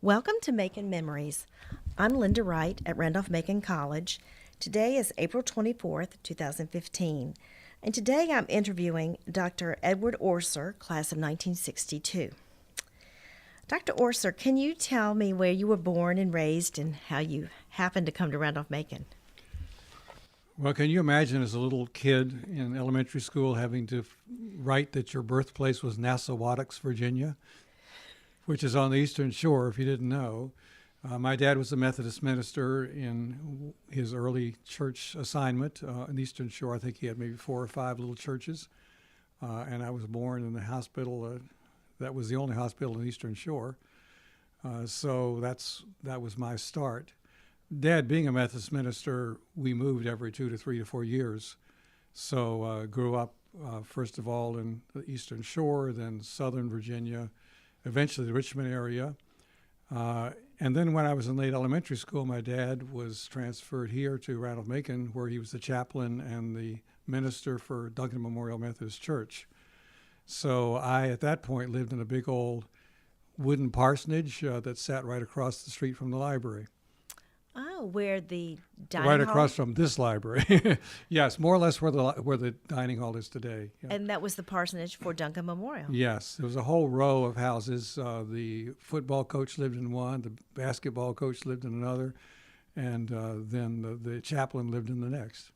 Welcome to Macon Memories. I'm Lynda Wright at Randolph-Macon College. Today is April 24th, 2015, and today I'm interviewing Dr. Edward Orser, class of 1962. Dr. Orser, can you tell me where you were born and raised and how you happened to come to Randolph-Macon? Well, can you imagine as a little kid in elementary school having to write that your birthplace was Nassawadox, Virginia, which is on the Eastern Shore, if you didn't know? My dad was a Methodist minister in his early church assignment on the Eastern Shore. I think he had maybe 4 or 5 little churches, and I was born in the hospital. That was the only hospital on the Eastern Shore, so that was my start. Dad, being a Methodist minister, we moved every 2 to 3 to 4 years. So grew up, first of all, in the Eastern Shore, then Southern Virginia, eventually the Richmond area. And then when I was in late elementary school, my dad was transferred here to Randolph-Macon, where he was the chaplain and the minister for Duncan Memorial Methodist Church. So I, at that point, lived in a big old wooden parsonage that sat right across the street from the library. Oh, where the dining Right hall? across from this library. Yes, more or less where the dining hall is today. Yeah. And that was the parsonage for Duncan Memorial. Yes, there was a whole row of houses. The football coach lived in one, the basketball coach lived in another, and then the chaplain lived in the next.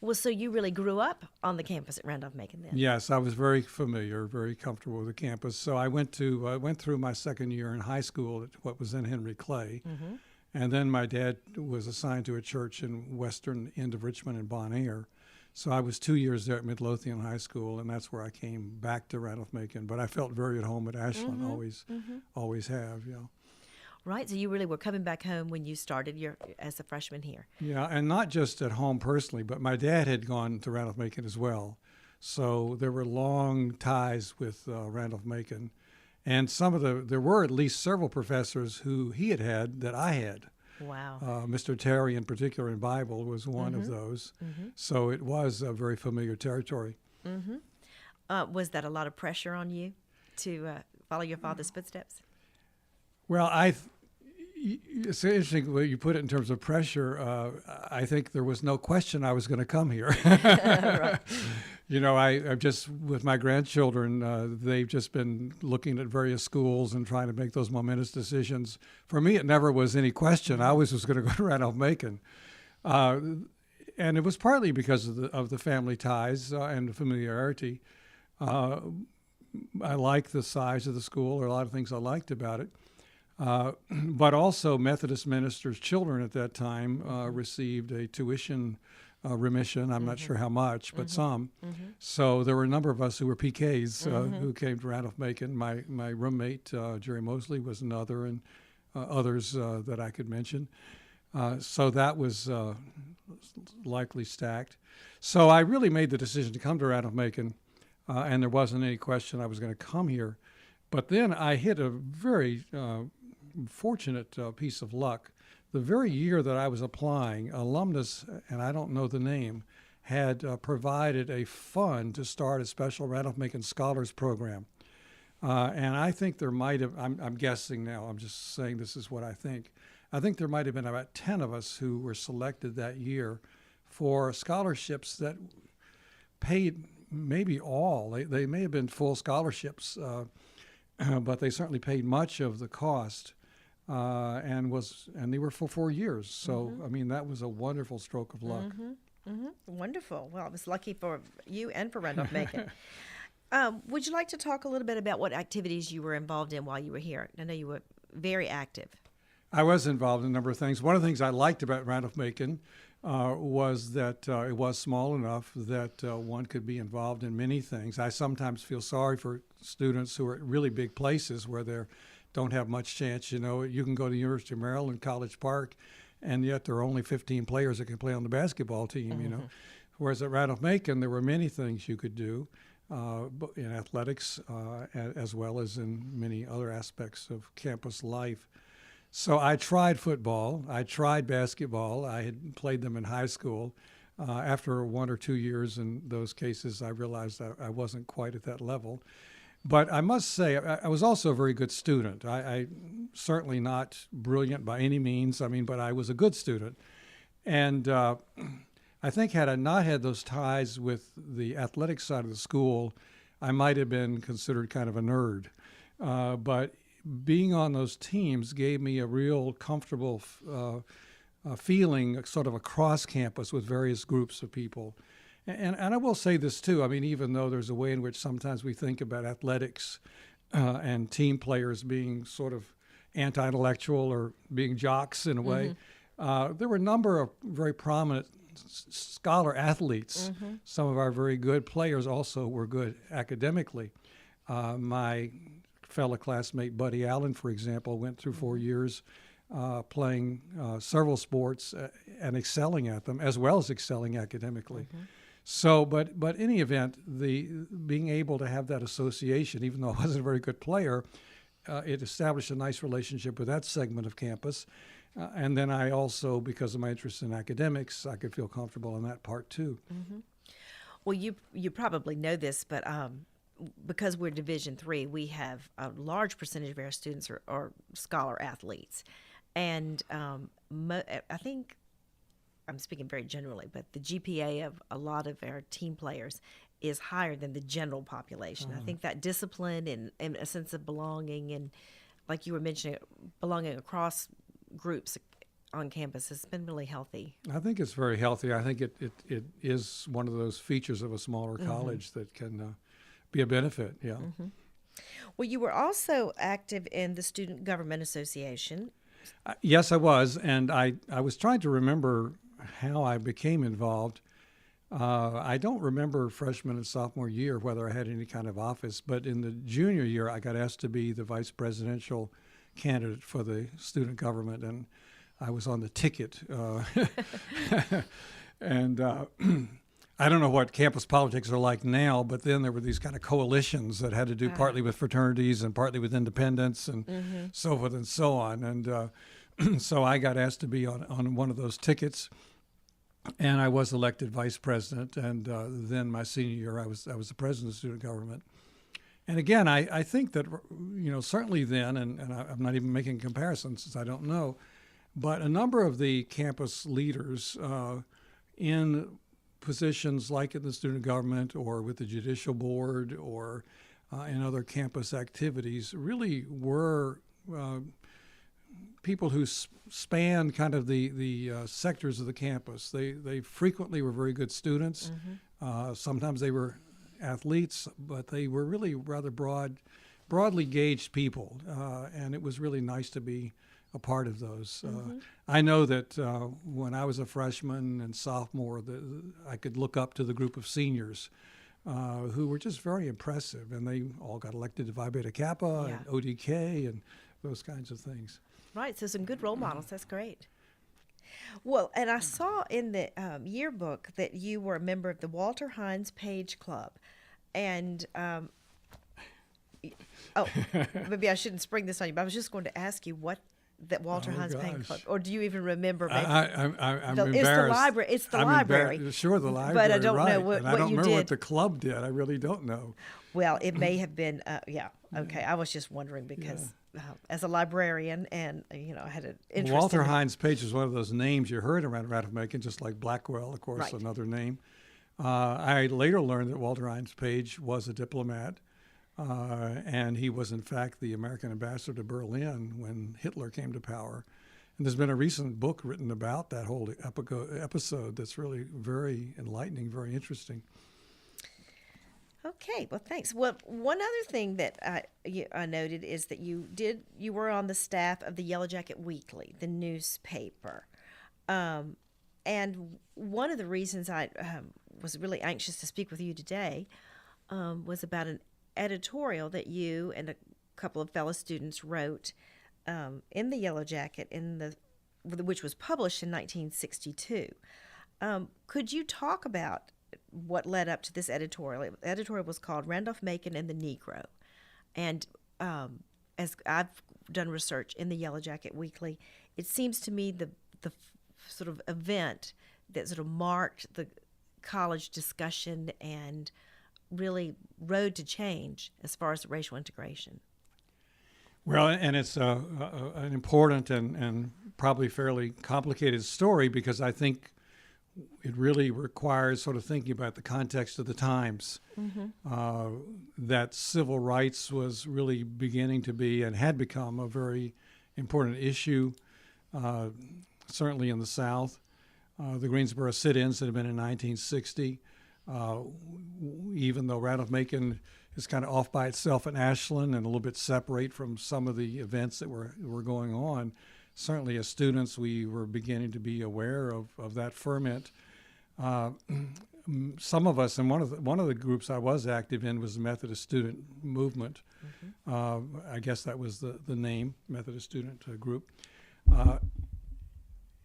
Well, so you really grew up on the campus at Randolph-Macon then? Yes, I was very familiar, very comfortable with the campus. So I went through my second year in high school at what was then Henry Clay. Mm-hmm. And then my dad was assigned to a church in western end of Richmond in Bon Air. So I was 2 years there at Midlothian High School, and that's where I came back to Randolph-Macon. But I felt very at home at Ashland, always have, you know. Right, so you really were coming back home when you started as a freshman here. Yeah, and not just at home personally, but my dad had gone to Randolph-Macon as well. So there were long ties with Randolph-Macon. And there were at least several professors who he had that I had. Wow. Mr. Terry, in particular, in Bible, was one of those. Mm-hmm. So it was a very familiar territory. Mm-hmm. Was that a lot of pressure on you to follow your father's footsteps? Well, it's interesting when you put it in terms of pressure. I think there was no question I was going to come here. Right. You know, I've just, with my grandchildren, they've just been looking at various schools and trying to make those momentous decisions. For me, it never was any question. I always was going to go to Randolph-Macon. And it was partly because of the family ties and the familiarity. I liked the size of the school. There are a lot of things I liked about it. But also Methodist ministers' children at that time received a tuition remission. I'm not sure how much, but some. So there were a number of us who were PKs who came to Randolph-Macon. My roommate, Jerry Mosley, was another, and others that I could mention. So that was likely stacked. So I really made the decision to come to Randolph-Macon, and there wasn't any question I was going to come here. But then I hit a very fortunate piece of luck. The very year that I was applying, alumnus, and I don't know the name, had provided a fund to start a special Randolph-Macon Scholars Program. And I think there might have, I'm guessing now, I'm just saying this is what I think there might have been about 10 of us who were selected that year for scholarships that paid maybe all. They may have been full scholarships, but they certainly paid much of the cost. And they were for 4 years. So, I mean, that was a wonderful stroke of luck. Wonderful. Well, it was lucky for you and for Randolph-Macon. Would you like to talk a little bit about what activities you were involved in while you were here? I know you were very active. I was involved in a number of things. One of the things I liked about Randolph-Macon was that it was small enough that one could be involved in many things. I sometimes feel sorry for students who are at really big places where they don't have much chance. You know, you can go to the University of Maryland, College Park, and yet there are only 15 players that can play on the basketball team, you know. Whereas at Randolph-Macon, there were many things you could do in athletics as well as in many other aspects of campus life. So I tried football. I tried basketball. I had played them in high school. After 1 or 2 years in those cases, I realized I wasn't quite at that level. But I must say, I was also a very good student. I certainly not brilliant by any means. I mean, but I was a good student. And I think had I not had those ties with the athletic side of the school, I might have been considered kind of a nerd. But being on those teams gave me a real comfortable feeling sort of across campus with various groups of people. And I will say this too. I mean, even though there's a way in which sometimes we think about athletics and team players being sort of anti-intellectual or being jocks in a way, there were a number of very prominent scholar athletes. Some of our very good players also were good academically. My fellow classmate Buddy Allen, for example, went through 4 years playing several sports and excelling at them, as well as excelling academically. So, but in any event, the being able to have that association, even though I wasn't a very good player, it established a nice relationship with that segment of campus. And then I also, because of my interest in academics, I could feel comfortable in that part too. Well, you probably know this, but because we're Division III, we have a large percentage of our students are scholar athletes. And I think, I'm speaking very generally, but the GPA of a lot of our team players is higher than the general population. I think that discipline and a sense of belonging and, like you were mentioning, belonging across groups on campus has been really healthy. I think it's very healthy. I think it is one of those features of a smaller college that can be a benefit, yeah. Well, you were also active in the Student Government Association. Yes, I was, and I was trying to remember how I became involved. I don't remember freshman and sophomore year whether I had any kind of office, but in the junior year I got asked to be the vice presidential candidate for the student government, and I was on the ticket. And I don't know what campus politics are like now, but then there were these kind of coalitions that had to do partly with fraternities and partly with independents and so forth and so on. And so I got asked to be on one of those tickets, and I was elected vice president. And then my senior year, I was the president of student government. And again, I think that, certainly then, and I'm not even making comparisons since I don't know, but a number of the campus leaders in positions like in the student government or with the judicial board or in other campus activities really were people who span kind of the sectors of the campus. They frequently were very good students. Sometimes they were athletes, but they were really rather broadly gauged people, and it was really nice to be a part of those. I know that when I was a freshman and sophomore, I could look up to the group of seniors who were just very impressive, and they all got elected to Phi Beta Kappa and ODK and those kinds of things. Right, so some good role models. That's great. Well, and I saw in the yearbook that you were a member of the Walter Hines Page Club. And, maybe I shouldn't spring this on you, but I was just going to ask you what that Walter Hines Page Club, or do you even remember? I'm embarrassed. It's the library. It's the library. Sure, the library. But I don't know and what I don't you remember did. what the club did. I really don't know. Well, it may have been, okay. I was just wondering because as a librarian and, I had an interest Walter in Hines Page is one of those names you heard around Macon, just like Blackwell, of course, Right. another name. I later learned that Walter Hines Page was a diplomat, and he was, in fact, the American ambassador to Berlin when Hitler came to power. And there's been a recent book written about that whole episode that's really very enlightening, very interesting. Okay, well, thanks. Well, one other thing that I noted is that you were on the staff of the Yellow Jacket Weekly, the newspaper. And one of the reasons I was really anxious to speak with you today was about an editorial that you and a couple of fellow students wrote in the Yellow Jacket, which was published in 1962. Could you talk about what led up to this editorial? The editorial was called Randolph-Macon and the Negro. And as I've done research in the Yellow Jacket Weekly, it seems to me the sort of event that sort of marked the college discussion and really road to change as far as racial integration? Well, and it's an important and probably fairly complicated story, because I think it really requires sort of thinking about the context of the times. That civil rights was really beginning to be and had become a very important issue, certainly in the South. The Greensboro sit-ins that had been in 1960, even though Randolph-Macon is kind of off by itself in Ashland and a little bit separate from some of the events that were going on. Certainly as students, we were beginning to be aware of that ferment. Some of us, and one of the groups I was active in was the Methodist Student Movement. I guess that was the name, Methodist Student Group.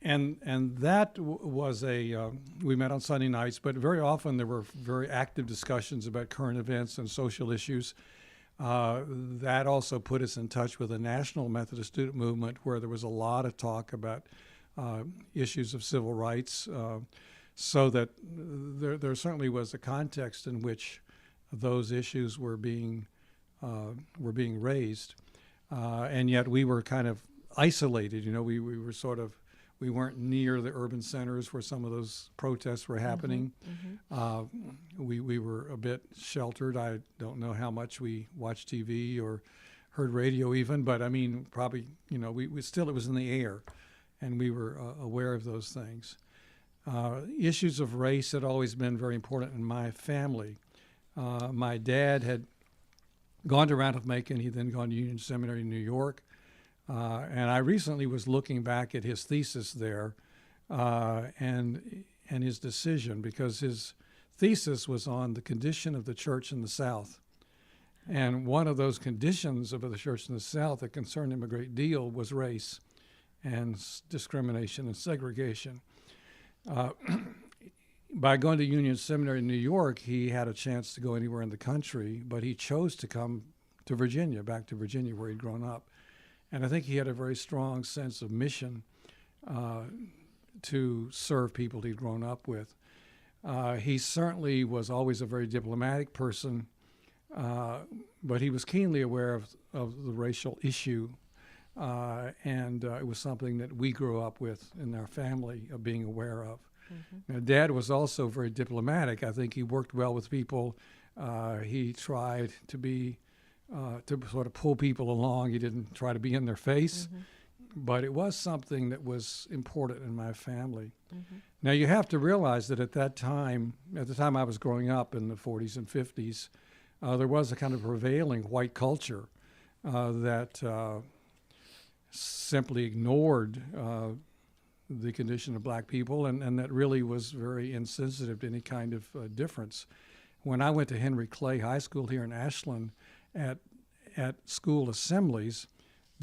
And that was we met on Sunday nights, but very often there were very active discussions about current events and social issues. That also put us in touch with the National Methodist Student Movement, where there was a lot of talk about issues of civil rights, so that there certainly was a context in which those issues were being raised, and yet we were kind of isolated. We were we weren't near the urban centers where some of those protests were happening. We were a bit sheltered. I don't know how much we watched TV or heard radio even, but I mean, probably, we still, it was in the air, and we were aware of those things. Issues of race had always been very important in my family. My dad had gone to Randolph-Macon. He'd then gone to Union Seminary in New York. And I recently was looking back at his thesis there, and his decision, because his thesis was on the condition of the church in the South. And one of those conditions of the church in the South that concerned him a great deal was race and discrimination and segregation. By going to Union Seminary in New York, he had a chance to go anywhere in the country, but he chose to come to Virginia, back to Virginia, where he'd grown up. And I think he had a very strong sense of mission to serve people he'd grown up with. He certainly was always a very diplomatic person, but he was keenly aware of the racial issue, and it was something that we grew up with in our family, of being aware of. Now, Dad was also very diplomatic. I think he worked well with people. He tried to sort of pull people along. He didn't try to be in their face, but it was something that was important in my family. Now, you have to realize that at the time I was growing up in the 40s and 50s, there was a kind of prevailing white culture that simply ignored the condition of black people, and that really was very insensitive to any kind of difference. When I went to Henry Clay High School here in Ashland, at school assemblies,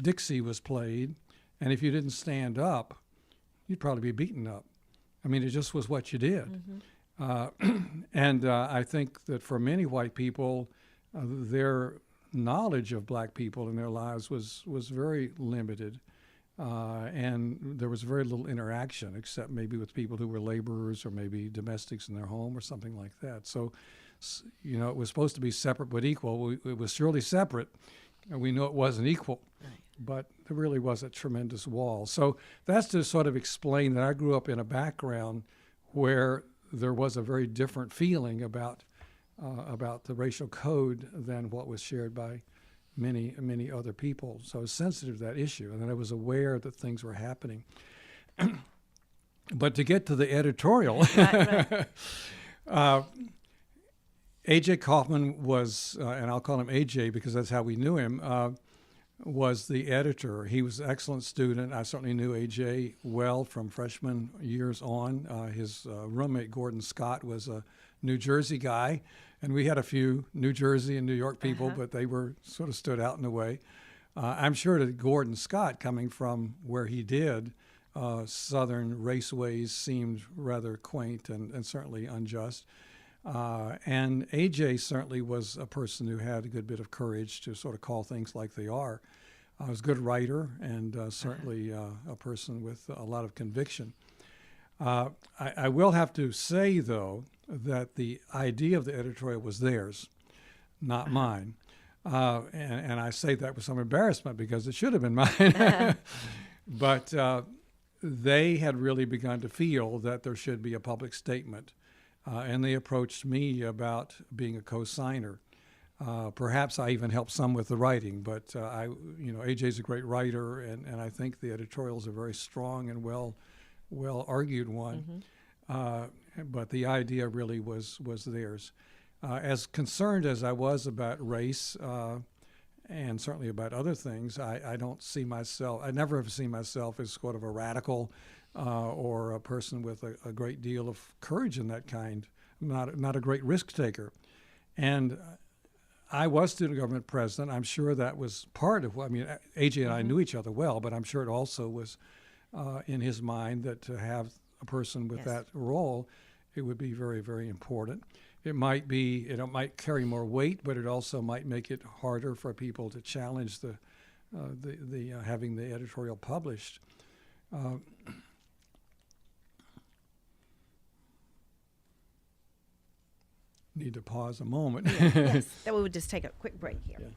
Dixie was played, and if you didn't stand up, you'd probably be beaten up. I mean, it just was what you did. And I think that for many white people, their knowledge of black people in their lives was very limited, and there was very little interaction, except maybe with people who were laborers or maybe domestics in their home or something like that. So, it was supposed to be separate but equal. It was surely separate, and we know it wasn't equal, but there really was a tremendous wall. So that's to sort of explain that I grew up in a background where there was a very different feeling about the racial code than what was shared by many other people. So I was sensitive to that issue, and then I was aware that things were happening. But to get to the editorial, A.J. Kaufman was, and I'll call him A.J. because that's how we knew him, was the editor. He was an excellent student. I certainly knew A.J. well from freshman years on. His roommate, Gordon Scott, was a New Jersey guy, and we had a few New Jersey and New York people, but they were sort of stood out in a way. I'm sure that Gordon Scott, coming from where he did, Southern raceways seemed rather quaint and certainly unjust. And A.J. certainly was a person who had a good bit of courage to sort of call things like they are. He was a good writer and certainly a person with a lot of conviction. I will have to say, though, that the idea of the editorial was theirs, not mine. And I say that with some embarrassment because it should have been mine. But they had really begun to feel that there should be a public statement. And they approached me about being a co-signer. Perhaps I even helped some with the writing, but AJ's a great writer, and I think the editorial is a very strong and well argued one. But the idea really was theirs. As concerned as I was about race, and certainly about other things, I don't see myself, I never have seen myself as sort of a radical or a person with a great deal of courage in that kind, not a great risk taker. And I was student government president. I'm sure that was part of what, AJ and I knew each other well, but I'm sure it also was in his mind that to have a person with that role, it would be very, very important. It might carry more weight, but it also might make it harder for people to challenge the having the editorial published. Need to pause a moment. Yes, that we would just take a quick break here. Yeah.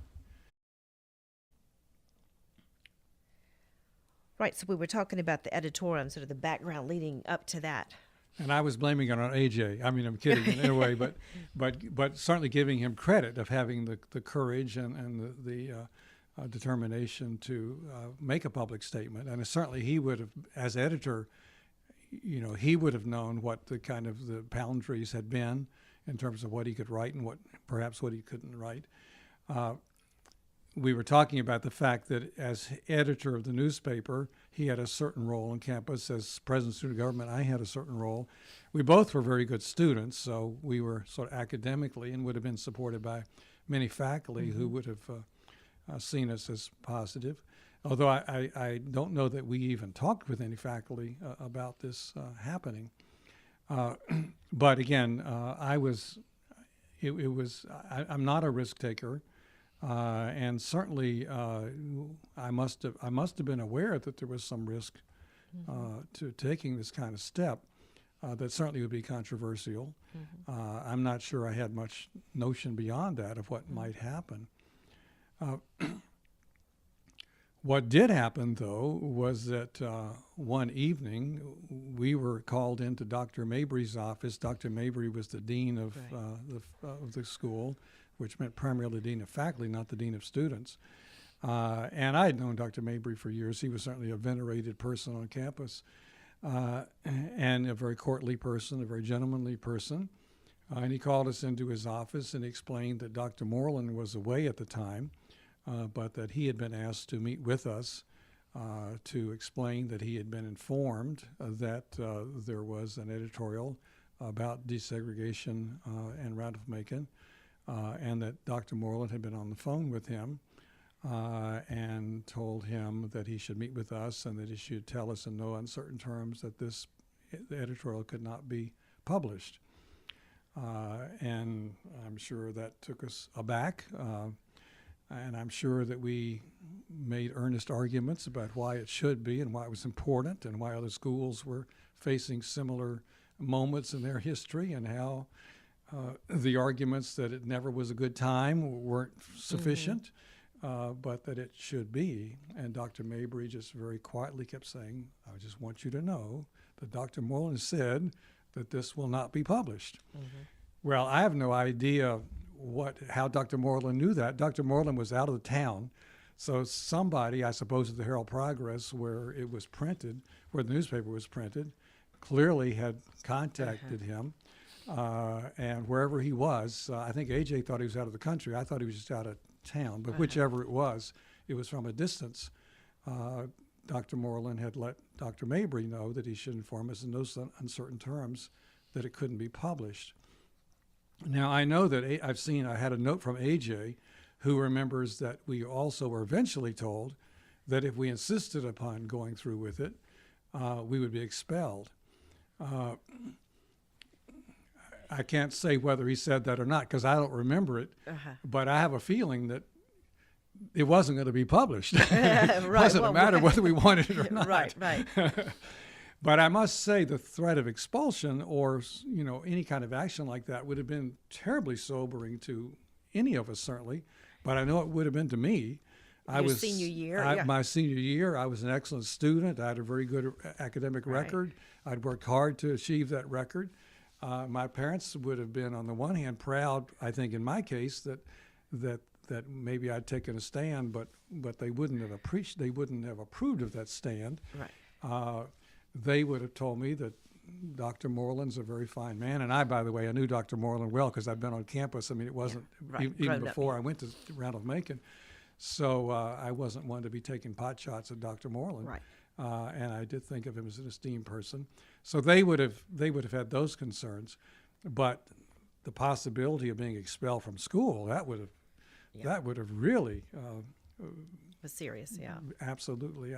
Right, so we were talking about the editorial and sort of the background leading up to that. And I was blaming it on AJ. I'm kidding in a way, but certainly giving him credit of having the courage and the determination to make a public statement. And certainly he would have, as editor, he would have known what the kind of the boundaries had been in terms of what he could write and what he couldn't write. We were talking about the fact that as editor of the newspaper, he had a certain role on campus. As president of student government, I had a certain role. We both were very good students, so we were sort of academically and would have been supported by many faculty who would have seen us as positive. Although I don't know that we even talked with any faculty about this happening. But again, I'm not a risk taker. And certainly, I must have been aware that there was some risk to taking this kind of step. That certainly would be controversial. I'm not sure I had much notion beyond that of what might happen. What did happen, though, was that one evening we were called into Dr. Mabry's office. Dr. Mabry was the dean of the school, which meant primarily the dean of faculty, not the dean of students. And I had known Dr. Mabry for years. He was certainly a venerated person on campus and a very courtly person, a very gentlemanly person. And he called us into his office and explained that Dr. Moreland was away at the time, but that he had been asked to meet with us to explain that he had been informed that there was an editorial about desegregation in Randolph-Macon. And that Dr. Moreland had been on the phone with him and told him that he should meet with us and that he should tell us in no uncertain terms that the editorial could not be published. And I'm sure that took us aback. And I'm sure that we made earnest arguments about why it should be and why it was important and why other schools were facing similar moments in their history and how the arguments that it never was a good time weren't sufficient, but that it should be. And Dr. Mabry just very quietly kept saying, I just want you to know that Dr. Moreland said that this will not be published. Well, I have no idea how Dr. Moreland knew that. Dr. Moreland was out of the town. So somebody, I suppose at the Herald Progress, where it was printed, where the newspaper was printed, clearly had contacted him. And wherever he was, I think AJ thought he was out of the country. I thought he was just out of town. But whichever it was from a distance. Dr. Moreland had let Dr. Mabry know that he should inform us in those uncertain terms that it couldn't be published. Now, I know that I had a note from AJ who remembers that we also were eventually told that if we insisted upon going through with it, we would be expelled. I can't say whether he said that or not because I don't remember it, but I have a feeling that it wasn't going to be published. It wasn't a matter whether we wanted it or not. Right. But I must say the threat of expulsion or, any kind of action like that would have been terribly sobering to any of us, certainly. But I know it would have been to me. Senior year? My senior year, I was an excellent student. I had a very good academic record. I'd worked hard to achieve that record. My parents would have been, on the one hand, proud, I think in my case, that maybe I'd taken a stand, but they wouldn't have approved of that stand. Right. They would have told me that Dr. Moreland's a very fine man. And I, by the way, I knew Dr. Moreland well because I've been on campus. I mean, it wasn't even before I went to Randolph-Macon. So I wasn't one to be taking pot shots at Dr. Moreland. Right. And I did think of him as an esteemed person. So they would have had those concerns. But the possibility of being expelled from school, that would have really Was serious, yeah. Absolutely.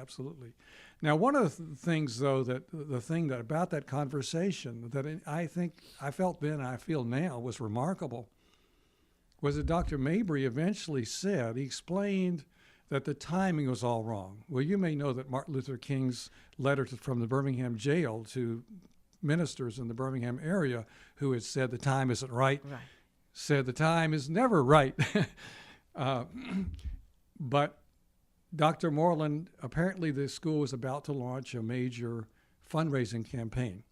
Now, one of the things, though, that about that conversation that I felt then, I feel now, was remarkable, was that Dr. Mabry eventually said, he explained that the timing was all wrong. Well, you may know that Martin Luther King's letter from the Birmingham jail to ministers in the Birmingham area who had said the time isn't right, said the time is never right. But Dr. Moreland, apparently the school was about to launch a major fundraising campaign.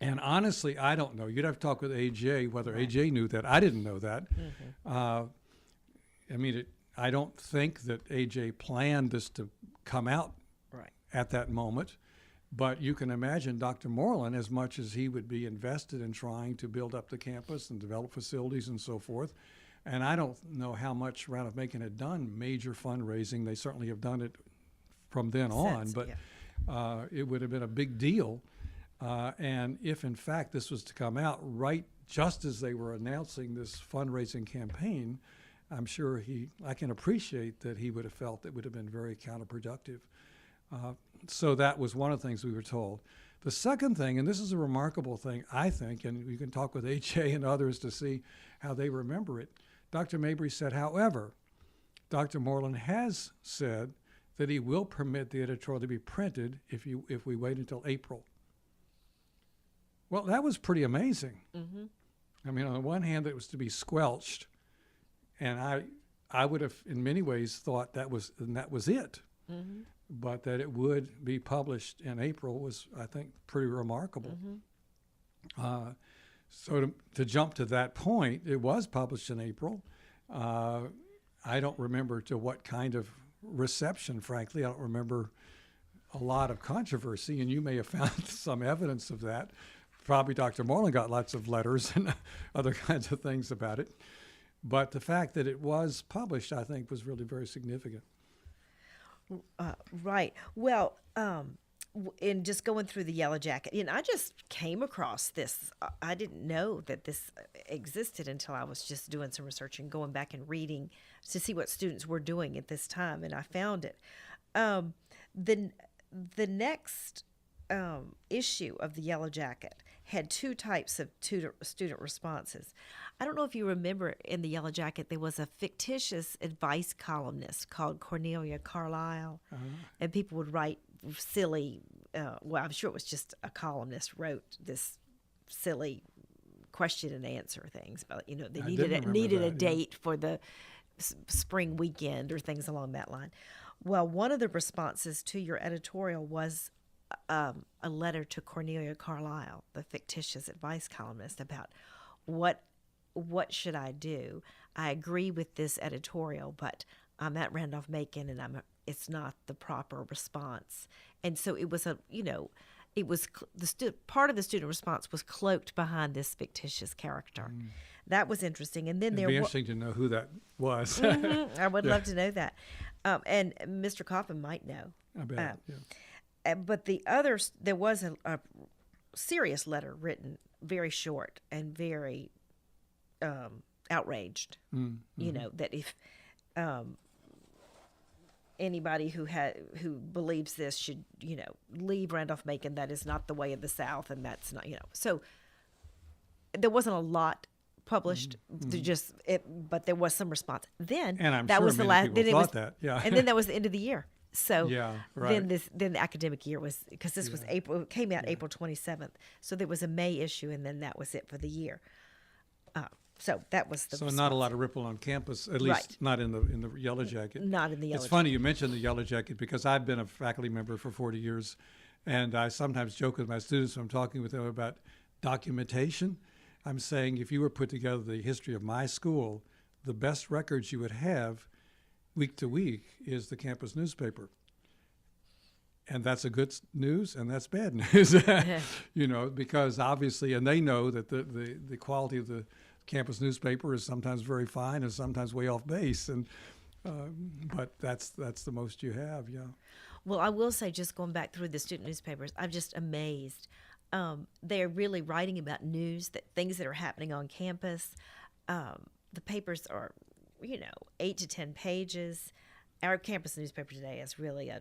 And honestly, I don't know. You'd have to talk with AJ whether AJ knew that. I didn't know that. I don't think that AJ planned this to come out at that moment. But you can imagine Dr. Moreland, as much as he would be invested in trying to build up the campus and develop facilities and so forth. And I don't know how much Randolph-Macon had done major fundraising. They certainly have done it from then on, but it would have been a big deal. And if, in fact, this was to come out right just as they were announcing this fundraising campaign, I'm sure I can appreciate that he would have felt it would have been very counterproductive. So that was one of the things we were told. The second thing, and this is a remarkable thing, I think, and you can talk with HA and others to see how they remember it. Dr. Mabry said, however, Dr. Moreland has said that he will permit the editorial to be printed if we wait until April. Well, that was pretty amazing. Mm-hmm. I mean, on the one hand, it was to be squelched, and I would have, in many ways, thought that was it. Mm-hmm. But that it would be published in April was, I think, pretty remarkable. Mm-hmm. So to jump to that point, it was published in April. I don't remember to what kind of reception, frankly. I don't remember a lot of controversy, and you may have found some evidence of that. Probably Dr. Moreland got lots of letters and other kinds of things about it. But the fact that it was published, I think, was really very significant. Right. Well, in just going through the Yellow Jacket, and I just came across this. I didn't know that this existed until I was just doing some research and going back and reading to see what students were doing at this time, and I found it. The next issue of the Yellow Jacket had two types of student responses. I don't know if you remember, in the Yellow Jacket there was a fictitious advice columnist called Cornelia Carlisle, and people would write silly, I'm sure it was just a columnist wrote this silly question and answer things, but they needed a date for the spring weekend or things along that line. Well, one of the responses to your editorial was a letter to Cornelia Carlisle, the fictitious advice columnist, about what should I do? I agree with this editorial, but I'm at Randolph-Macon and it's not the proper response. And so it was part of the student response was cloaked behind this fictitious character. Mm. That was interesting. And then it'd be interesting to know who that was. Mm-hmm. I would love to know that. And Mr. Coffin might know. I bet. But there was a serious letter written, very short and very outraged. Mm-hmm. That if anybody who believes this should leave Randolph-Macon, that is not the way of the South, and that's not So there wasn't a lot published, mm-hmm. But there was some response. Then and I'm that sure was the last. Then it was that, and then that was the end of the year. So Yeah, right. then the academic year was, because this was Yeah. April, it came out April 27th. So there was a May issue, and then that was it for the year. So that was the So response. not a lot of ripple on campus, at least Right. not in the Yellow Jacket. Not in the Yellow It's funny you mentioned the Yellow Jacket because I've been a faculty member for 40 years, and I sometimes joke with my students when I'm talking with them about documentation. I'm saying if you were put together the history of my school, the best records you would have week to week is the campus newspaper. And that's a good news, and that's bad news, you know, because obviously, and they know that the quality of the campus newspaper is sometimes very fine and sometimes way off base, and but that's the most you have, yeah. Well, I will say, just going back through the student newspapers, I'm just amazed. They're really writing about news, that things that are happening on campus. The papers are, 8 to 10 pages. Our campus newspaper today is really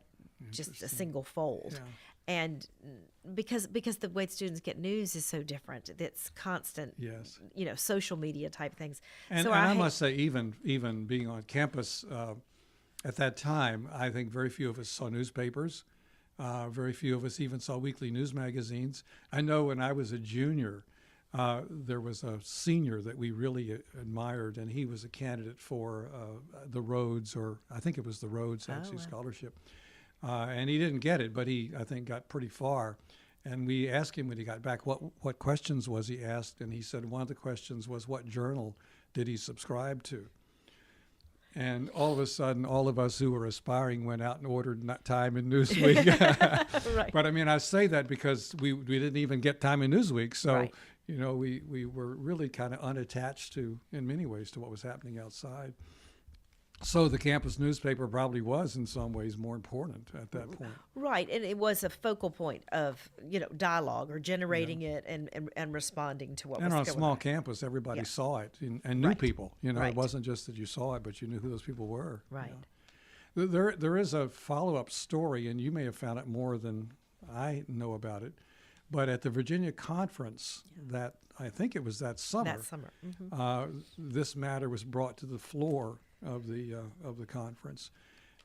just a single fold. Yeah. And because the way students get news is so different, it's constant, Yes. social media type things. And, So and I hate- must say, even being on campus at that time, I think very few of us saw newspapers. Very few of us even saw weekly news magazines. I know when I was a junior, there was a senior that we really admired, and he was a candidate for the Rhodes, or I think it was the Rhodes actually wow. scholarship. And he didn't get it, but he, I think, got pretty far. And we asked him when he got back, what questions was he asked? And he said one of the questions was, what journal did he subscribe to? And all of a sudden, all of us who were aspiring went out and ordered Time and Newsweek. Right. But I mean, I say that because we didn't even get Time and Newsweek. So, Right. we were really kind of unattached to, in many ways, to what was happening outside. So the campus newspaper probably was in some ways more important at that point. Right, and it was a focal point of dialogue or generating it and responding to what And was on a going small on. campus, everybody Yeah. saw it and knew Right. people. Right. It wasn't just that you saw it, but you knew who those people were. Right. There is a follow-up story, and you may have found it more than I know about it. But at the Virginia conference, that I think it was that summer, That summer. Mm-hmm. this matter was brought to the floor of the conference,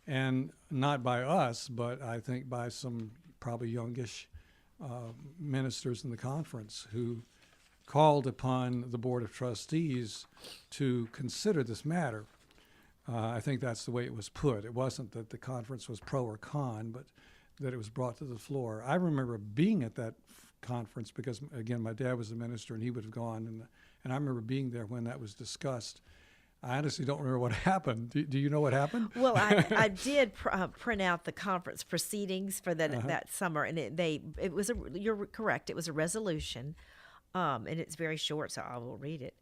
and not by us, but I think by some probably youngish ministers in the conference who called upon the Board of Trustees to consider this matter. I think that's the way it was put. It wasn't that the conference was pro or con, but that it was brought to the floor. I remember being at that conference because, again, my dad was a minister and he would have gone, and I remember being there when that was discussed. I honestly don't remember what happened. Do you know what happened? Well, I did print out the conference proceedings for that summer, and you're correct. It was a resolution, and it's very short, so I will read it.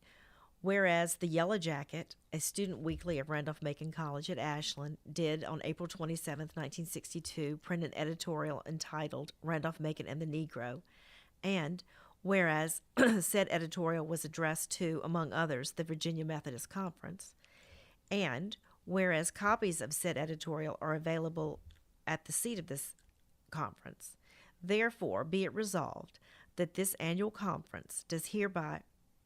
Whereas the Yellow Jacket, a student weekly of Randolph-Macon College at Ashland, did on April 27th, 1962, print an editorial entitled Randolph-Macon and the Negro, and whereas said editorial was addressed to, among others, the Virginia Methodist Conference, and whereas copies of said editorial are available at the seat of this conference, therefore be it resolved that this annual conference does hereby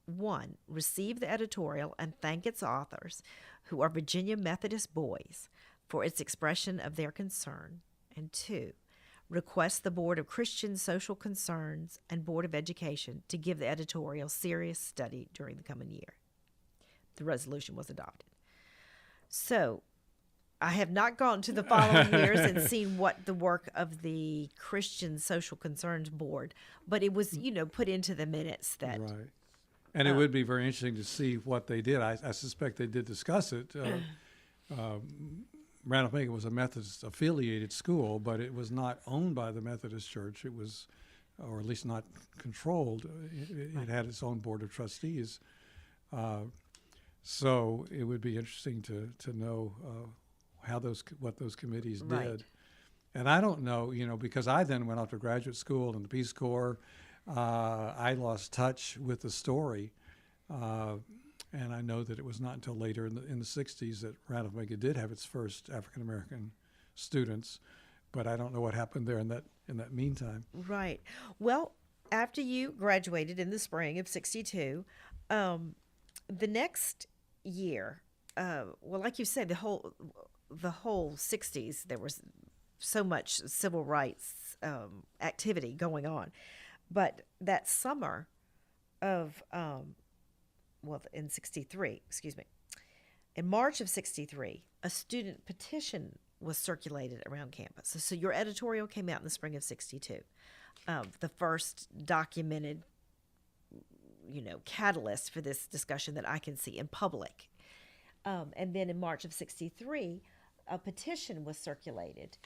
1. Receive the editorial and thank its authors, who are Virginia Methodist boys, for its expression of their concern, and 2. Request the Board of Christian Social Concerns and Board of Education to give the editorial serious study during the coming year. The resolution was adopted. So, I have not gone to the following years and seen what the work of the Christian Social Concerns Board, but it was, put into the minutes that Right. And it would be very interesting to see what they did. I suspect they did discuss it. Randolph-Macon was a Methodist-affiliated school, but it was not owned by the Methodist Church. It was, or at least not controlled. It had its own board of trustees. So it would be interesting to know what those committees did. Right. And I don't know, because I then went off to graduate school and the Peace Corps. I lost touch with the story, and I know that it was not until later in the 60s that Randolph-Macon did have its first African American students, but I don't know what happened there in that meantime. Right. Well, after you graduated in the spring of '62, the next year, like you said, the whole '60s, there was so much civil rights activity going on. But that summer of, in 63, excuse me, in March of 63, a student petition was circulated around campus. So your editorial came out in the spring of 62, the first documented, catalyst for this discussion that I can see in public. And then in March of 63, a petition was circulated,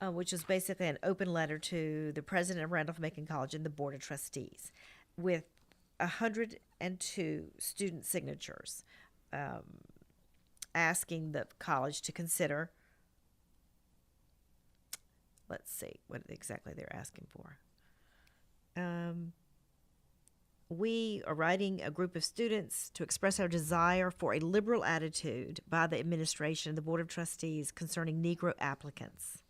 which was basically an open letter to the president of Randolph-Macon College and the Board of Trustees with 102 student signatures asking the college to consider, let's see what exactly they're asking for. We are writing a group of students to express our desire for a liberal attitude by the administration and the Board of Trustees concerning Negro applicants.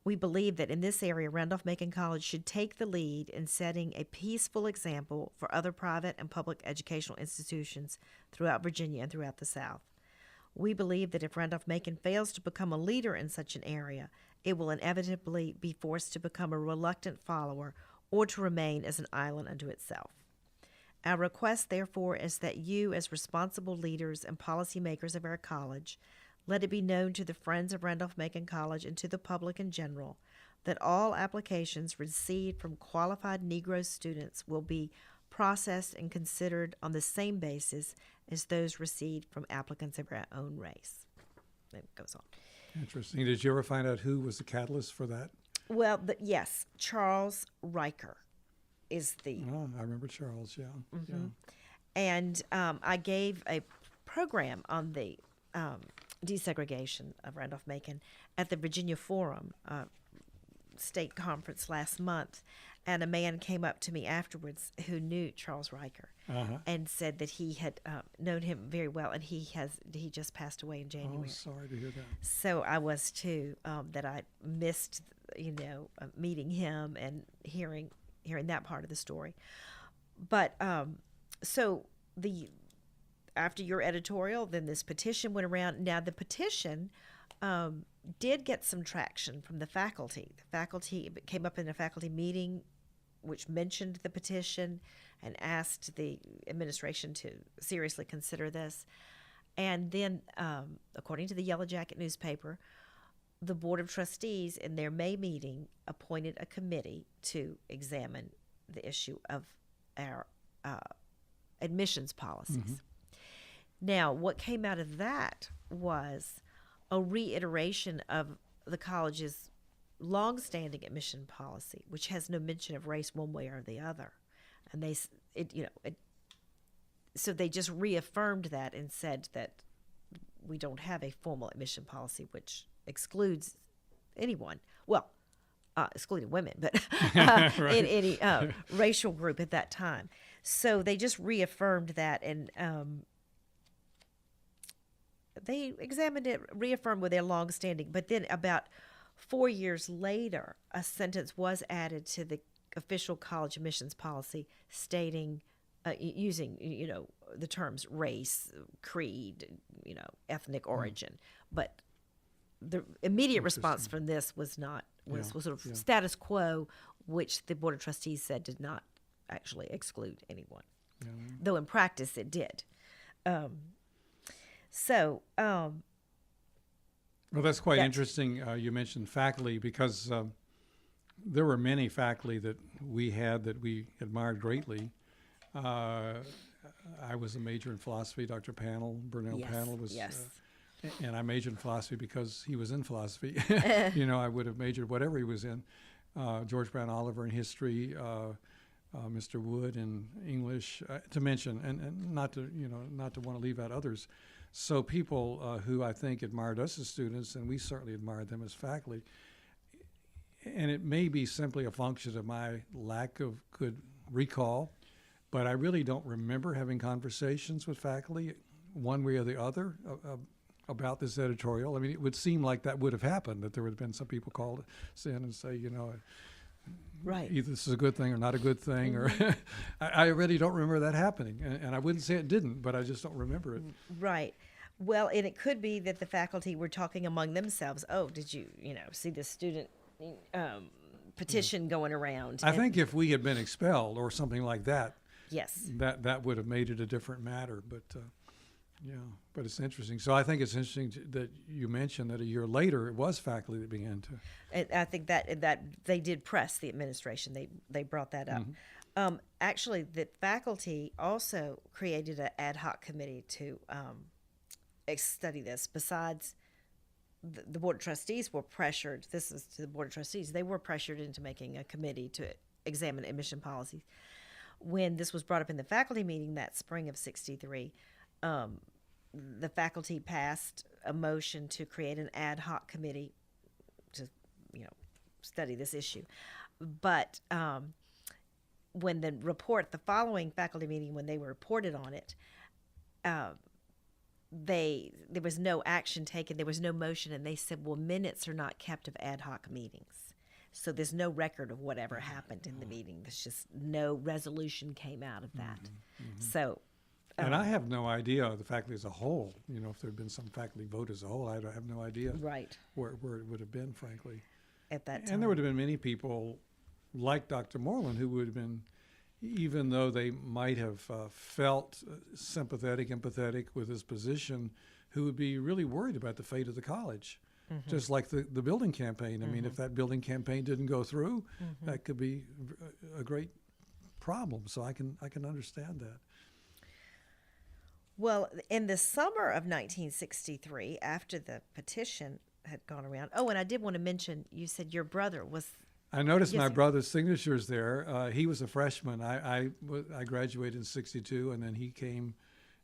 We believe that in this area, Randolph-Macon College should take the lead in setting a peaceful example for other private and public educational institutions throughout Virginia and throughout the South. We believe that if Randolph-Macon fails to become a leader in such an area, it will inevitably be forced to become a reluctant follower or to remain as an island unto itself. Our request, therefore, is that you, as responsible leaders and policymakers of our college, let it be known to the friends of Randolph-Macon College and to the public in general that all applications received from qualified Negro students will be processed and considered on the same basis as those received from applicants of our own race. It goes on. Interesting. Did you ever find out who was the catalyst for that? Well, yes, Charles Riker is the... Oh, I remember Charles, yeah. Mm-hmm. Yeah. And I gave a program on the desegregation of Randolph-Macon at the Virginia Forum state conference last month, and a man came up to me afterwards who knew Charles Riker and said that he had known him very well, and he just passed away in January. Oh, sorry to hear that. So I was too, that I missed, meeting him and hearing that part of the story. But so after your editorial, then this petition went around. Now the petition did get some traction from the faculty. The faculty came up in a faculty meeting which mentioned the petition and asked the administration to seriously consider this. And then, according to the Yellow Jacket newspaper, the Board of Trustees in their May meeting appointed a committee to examine the issue of our admissions policies. Mm-hmm. Now, what came out of that was a reiteration of the college's longstanding admission policy, which has no mention of race one way or the other. And so they just reaffirmed that and said that we don't have a formal admission policy which excludes anyone. Well, excluding women, but right. in any racial group at that time. So they just reaffirmed that, and they examined it, reaffirmed with their longstanding. But then about 4 years later, a sentence was added to the official college admissions policy stating, using, the terms race, creed, ethnic origin. But the immediate response from this was sort of status quo, which the Board of Trustees said did not actually exclude anyone, though in practice it did. Well, that's quite interesting. You mentioned faculty, because there were many faculty that we had that we admired greatly. I was a major in philosophy. Dr. Burnell Panel was, and I majored in philosophy because he was in philosophy. I would have majored whatever he was in. George Brown Oliver in history, Mr. Wood in English, to mention, and not to want to leave out others. So people who I think admired us as students, and we certainly admired them as faculty. And it may be simply a function of my lack of good recall, but I really don't remember having conversations with faculty one way or the other about this editorial. I mean, it would seem like that would have happened, that there would have been some people called us in and say, right, either this is a good thing or not a good thing, mm-hmm. or I really don't remember that happening. And I wouldn't say it didn't, but I just don't remember it. Right. Well, and it could be that the faculty were talking among themselves. Oh, did you, see the student petition going around? I think if we had been expelled or something like that, Yes. that would have made it a different matter. But yeah, but it's interesting. So I think it's interesting that you mentioned that a year later it was faculty that began to. And I think that they did press the administration. They brought that up. Actually, the faculty also created an ad hoc committee to study this. Besides, the Board of Trustees were pressured. This is to the Board of Trustees. They were pressured into making a committee to examine admission policies. When this was brought up in the faculty meeting that spring of '63, the faculty passed a motion to create an ad hoc committee to, study this issue. But when the following faculty meeting, when they were reported on it, there was no action taken, there was no motion, and they said, well, minutes are not kept of ad hoc meetings. So there's no record of whatever happened in the meeting. There's just no resolution came out of that. So. And I have no idea, the faculty as a whole, if there had been some faculty vote as a whole, I have no idea Right. where it would have been, frankly. At that time. And there would have been many people like Dr. Moreland who would have been, even though they might have felt sympathetic, empathetic with his position, who would be really worried about the fate of the college. Just like the building campaign. I mean, if that building campaign didn't go through, that could be a great problem. So I can understand that. Well, in the summer of 1963, after the petition had gone around. Oh, and I did want to mention, you said your brother was. I noticed Yes, my sir. brother's signatures there. He was a freshman. I graduated in '62, and then he came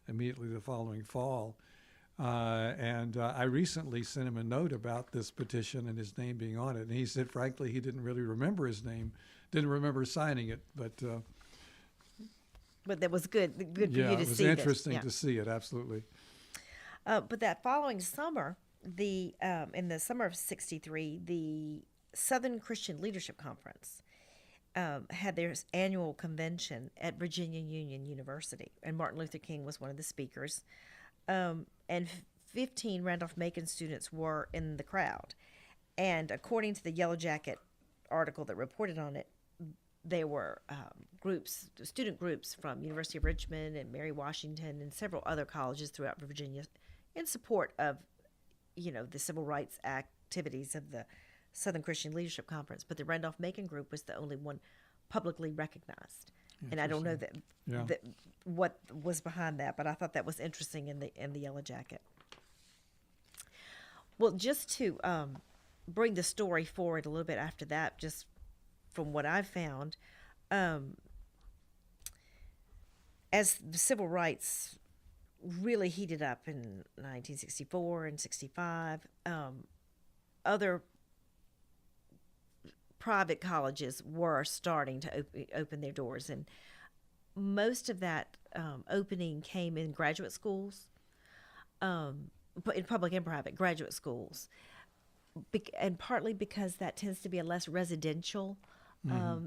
immediately the following fall. And I recently sent him a note about this petition and his name being on it. And he said, frankly, he didn't really remember his name, didn't remember signing it. But that was good for yeah, you to it was see this. interesting Yeah. to see it, absolutely. But that following summer, in the summer of '63, the Southern Christian Leadership Conference had their annual convention at Virginia Union University, and Martin Luther King was one of the speakers. And 15 Randolph-Macon students were in the crowd. And according to the Yellow Jacket article that reported on it, there were student groups from University of Richmond and Mary Washington and several other colleges throughout Virginia in support of, the civil rights activities of the Southern Christian Leadership Conference. But the Randolph-Macon group was the only one publicly recognized. And I don't know that what was behind that, but I thought that was interesting in the Yellow Jacket. Well, just to bring the story forward a little bit after that, just from what I've found, as the civil rights really heated up in 1964 and '65, other private colleges were starting to open their doors, and most of that opening came in graduate schools, but in public and private graduate schools, and partly because that tends to be a less residential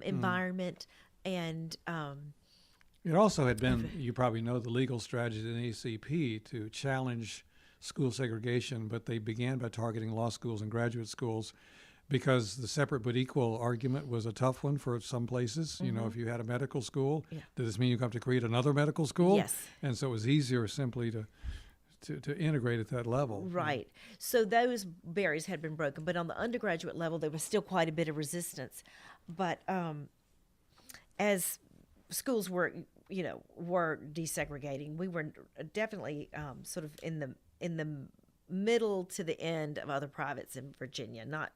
environment, and It also had been, you probably know, the legal strategy in the ACP to challenge school segregation, but they began by targeting law schools and graduate schools because the separate but equal argument was a tough one for some places. If you had a medical school, does this mean you have to create another medical school? Yes. And so it was easier simply to integrate at that level. Right. So those barriers had been broken, but on the undergraduate level, there was still quite a bit of resistance. But as schools were desegregating, we were definitely sort of in the middle to the end of other privates in Virginia, not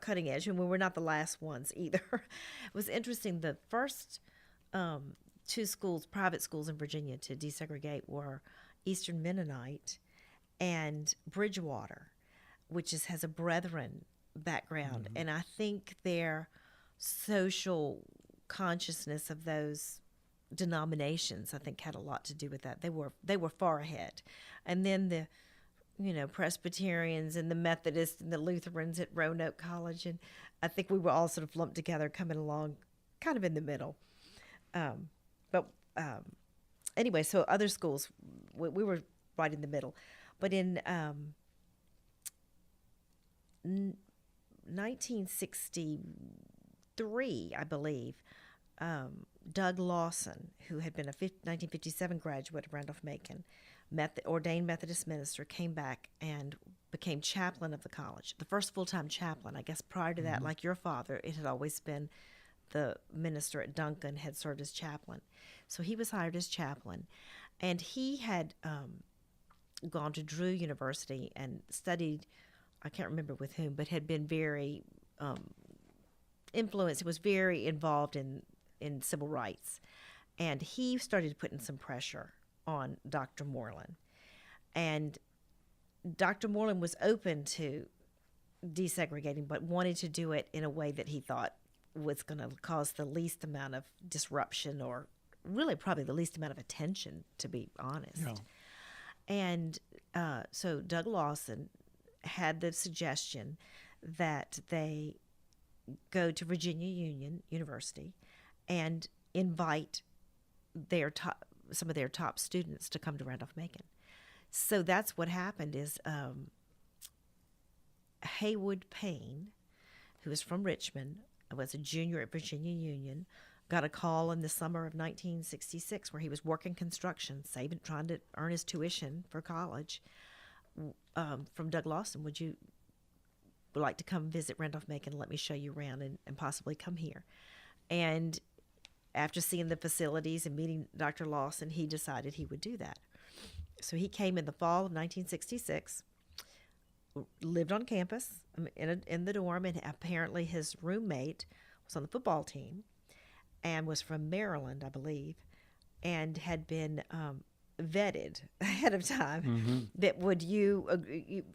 cutting edge, and we were not the last ones either. It was interesting. The first two private schools in Virginia to desegregate were Eastern Mennonite and Bridgewater, which has a Brethren background. And I think their social consciousness of those denominations, I think, had a lot to do with that. They were far ahead. And then the Presbyterians and the Methodists and the Lutherans at Roanoke College, and I think we were all sort of lumped together, coming along kind of in the middle. But anyway, so other schools, we were right in the middle. But in 1963, I believe, Doug Lawson, who had been a 1957 graduate of Randolph-Macon, ordained Methodist minister, came back and became chaplain of the college, the first full-time chaplain. I guess prior to that, like your father, it had always been the minister at Duncan had served as chaplain. So he was hired as chaplain, and he had gone to Drew University and studied, I can't remember with whom, but had been very influenced, was very involved in civil rights. And he started putting some pressure on Dr. Moreland. And Dr. Moreland was open to desegregating, but wanted to do it in a way that he thought was going to cause the least amount of disruption, or really probably the least amount of attention, to be honest. Yeah. And so Doug Lawson had the suggestion that they go to Virginia Union University and invite some of their top students to come to Randolph-Macon. So that's what happened is Haywood Payne, who was from Richmond, was a junior at Virginia Union, got a call in the summer of 1966 where he was working construction, trying to earn his tuition for college, from Doug Lawson. Would you like to come visit Randolph-Macon and let me show you around and possibly come here? And after seeing the facilities and meeting Dr. Lawson, he decided he would do that. So he came in the fall of 1966, lived on campus in the dorm, and apparently his roommate was on the football team and was from Maryland, I believe, and had been vetted ahead of time. That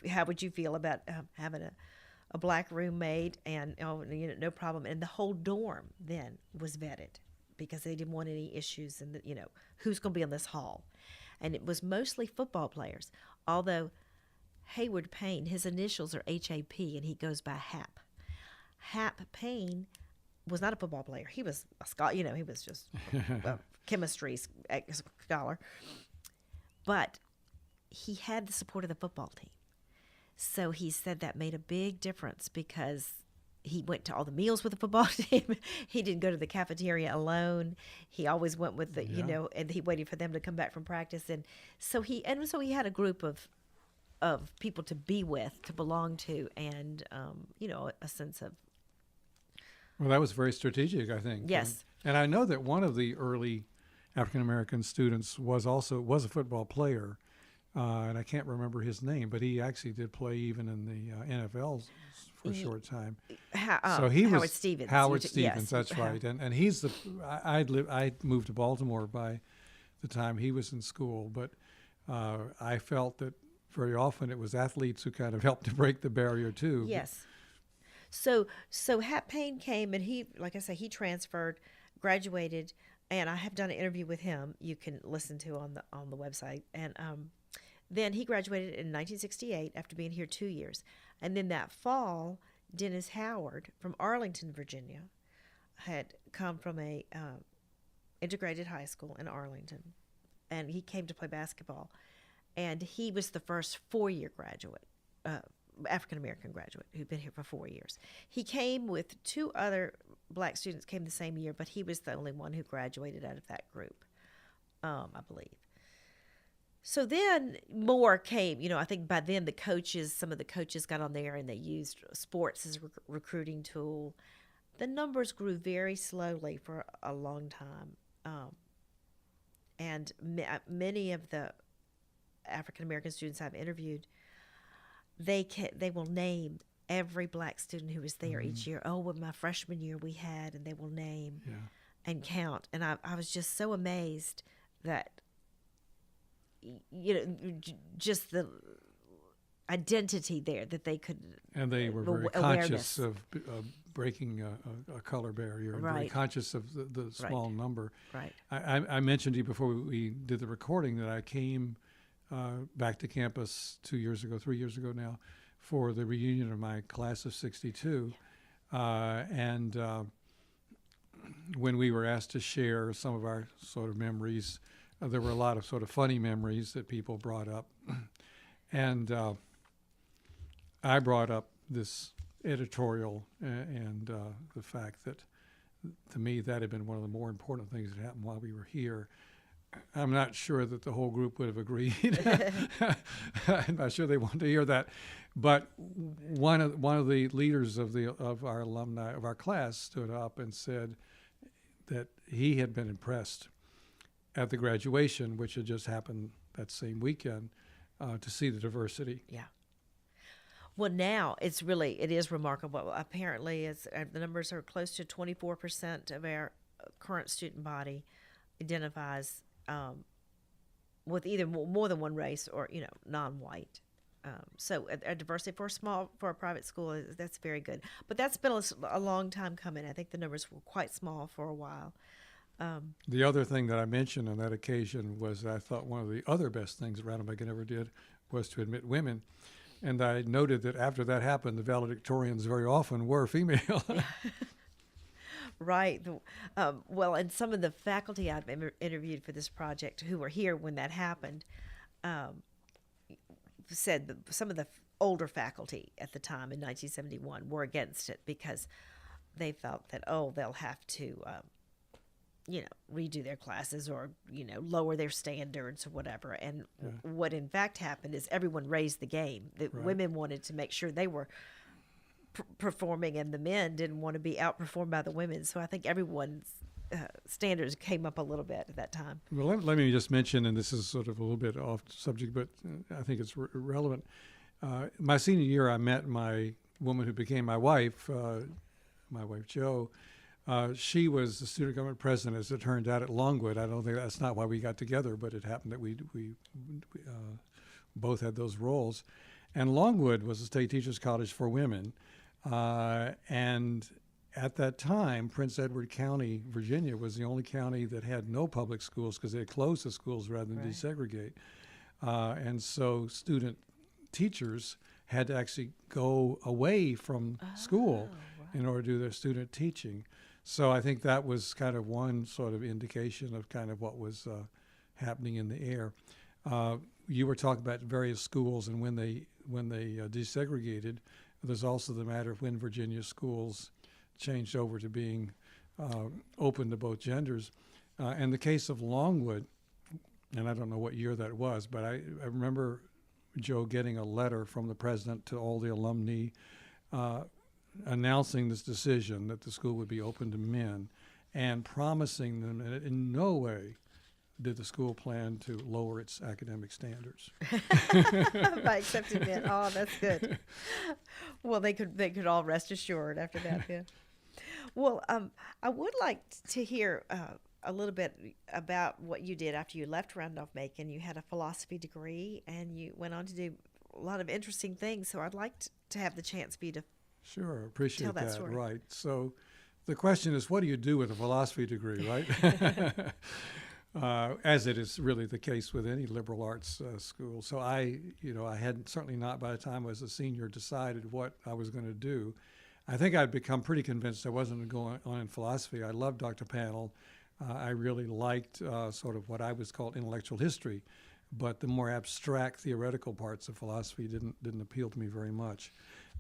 how would you feel about having a black roommate? And no problem. And the whole dorm then was vetted because they didn't want any issues, and who's going to be in this hall. And it was mostly football players, although Haywood Payne, his initials are HAP, and he goes by Hap. Hap Payne was not a football player. He was a scholar. He was just a chemistry scholar. But he had the support of the football team. So he said that made a big difference because he went to all the meals with the football team. He didn't go to the cafeteria alone. He always went with the, and he waited for them to come back from practice. And so he had a group of people to be with, to belong to, and, a sense of. Well, that was very strategic, I think. Yes. And I know that one of the early African-American students was a football player, and I can't remember his name, but he actually did play even in the NFL for a short time. So he Howard was Stevens. Howard Stevens, yes. that's right. And he's I moved to Baltimore by the time he was in school, but I felt that very often it was athletes who kind of helped to break the barrier too. Yes. So Hap Payne came, and he, like I say, he transferred, graduated, and I have done an interview with him. You can listen to on the website. And then he graduated in 1968 after being here 2 years. And then that fall, Dennis Howard from Arlington, Virginia, had come from a integrated high school in Arlington, and he came to play basketball. And he was the first 4-year graduate, African-American graduate, who'd been here for 4 years. He came with 2 other black students, came the same year, but he was the only one who graduated out of that group, I believe. So then more came. I think by then some of the coaches got on there and they used sports as a recruiting tool. The numbers grew very slowly for a long time. And many of the African-American students I've interviewed, they will name every black student who was there each year. Oh, well, my freshman year we had, and they will name and count. And I was just so amazed that, just the identity there that they could. And they were very conscious of breaking a color barrier, and very conscious of the small number. Right. I mentioned to you before we did the recording that I came back to campus 3 years ago now, for the reunion of my class of 62. And when we were asked to share some of our sort of memories, there were a lot of sort of funny memories that people brought up. And I brought up this editorial and the fact that, to me, that had been one of the more important things that happened while we were here. I'm not sure that the whole group would have agreed. I'm not sure they wanted to hear that. But one of the leaders of our alumni of our class stood up and said that he had been impressed at the graduation, which had just happened that same weekend, to see the diversity. Yeah. Well, now it is remarkable. Apparently, the numbers are close to 24% of our current student body identifies with either more than one race or non-white. So a diversity for a private school that's very good. But that's been a long time coming. I think the numbers were quite small for a while. The other thing that I mentioned on that occasion was that I thought one of the other best things Randall Macon ever did was to admit women. And I noted that after that happened, the valedictorians very often were female. Right. Well, and some of the faculty I've interviewed for this project who were here when that happened said that some of the older faculty at the time in 1971 were against it because they felt that, they'll have to redo their classes or, lower their standards or whatever. And what in fact happened is everyone raised the game. The women wanted to make sure they were performing and the men didn't want to be outperformed by the women. So I think everyone's standards came up a little bit at that time. Well, let me just mention, and this is sort of a little bit off subject, but I think it's relevant. My senior year, I met my woman who became my wife Jo. She was the student government president, as it turned out, at Longwood. I don't think that's not why we got together, but it happened that we both had those roles. And Longwood was a state teachers college for women. And at that time, Prince Edward County, Virginia, was the only county that had no public schools because they had closed the schools rather than desegregate. And so student teachers had to actually go away from school in order to do their student teaching. So I think that was kind of one sort of indication of kind of what was happening in the air. You were talking about various schools and when they desegregated. There's also the matter of when Virginia schools changed over to being open to both genders. In the case of Longwood, and I don't know what year that was, but I remember Joe getting a letter from the president to all the alumni announcing this decision that the school would be open to men and promising them that in no way did the school plan to lower its academic standards. By accepting men. Oh, that's good. Well, they could all rest assured after that. Yeah. Well, I would like to hear a little bit about what you did after you left Randolph-Macon. You had a philosophy degree, and you went on to do a lot of interesting things. So I'd like to have the chance for you to Sure, appreciate tell that story. Right. So the question is, what do you do with a philosophy degree, right? As it is really the case with any liberal arts school. So I had certainly not, by the time I was a senior, decided what I was going to do. I think I'd become pretty convinced I wasn't going on in philosophy. I loved Dr. Panel. I really liked sort of what I was called intellectual history, but the more abstract theoretical parts of philosophy didn't appeal to me very much.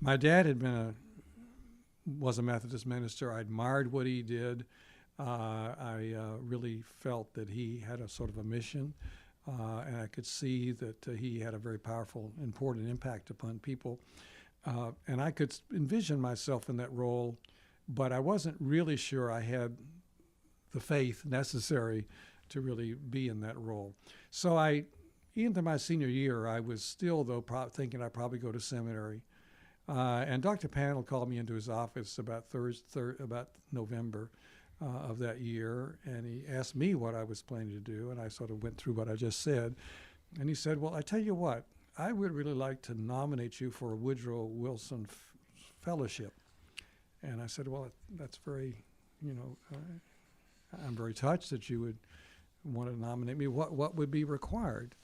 My dad was a Methodist minister. I admired what he did. I really felt that he had a sort of a mission, and I could see that he had a very powerful, important impact upon people. And I could envision myself in that role, but I wasn't really sure I had the faith necessary to really be in that role. So even to my senior year, I was still, though, thinking I'd probably go to seminary. And Dr. Panel called me into his office about November of that year, and he asked me what I was planning to do, and I sort of went through what I just said. And he said, well, I tell you what, I would really like to nominate you for a Woodrow Wilson Fellowship. And I said, well, that's very, I'm very touched that you would want to nominate me. What would be required?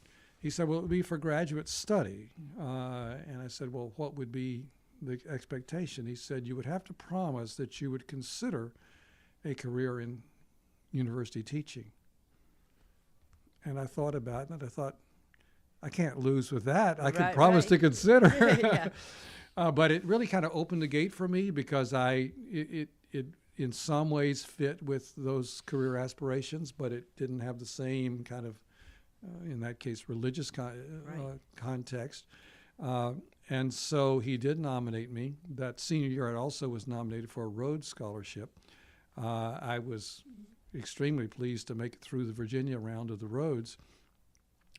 He said, well, it would be for graduate study. And I said, well, what would be the expectation? He said, you would have to promise that you would consider a career in university teaching. And I thought about it, and I thought, I can't lose with that. I can Right, promise right. to consider. Yeah. But it really kind of opened the gate for me because it in some ways fit with those career aspirations, but it didn't have the same kind of, in that case, religious Right. context. And so he did nominate me. That senior year, I also was nominated for a Rhodes Scholarship. I was extremely pleased to make it through the Virginia round of the Rhodes.